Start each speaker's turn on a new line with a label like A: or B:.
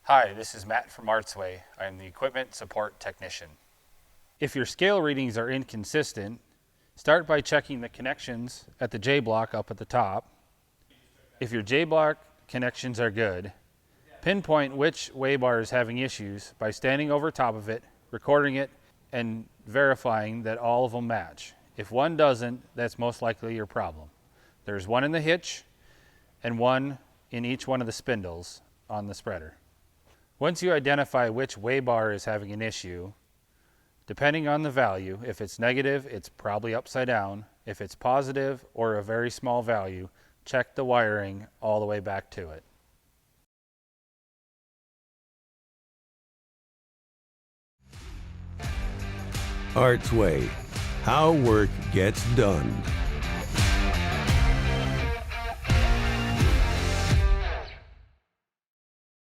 A: Hi, this is Matt from Artsway. I am the equipment support technician. If your scale readings are inconsistent, start by checking the connections at the J block up at the top. If your J block connections are good, pinpoint which Weighbar is having issues by standing over top of it, recording it, and verifying that all of them match. If one doesn't, that's most likely your problem. There's one in the hitch and one in each one of the spindles on the spreader. Once you identify which Weighbar is having an issue, depending on the value, if it's negative, it's probably upside down. If it's positive or a very small value, check the wiring all the way back to it.
B: Artsway, how work gets done.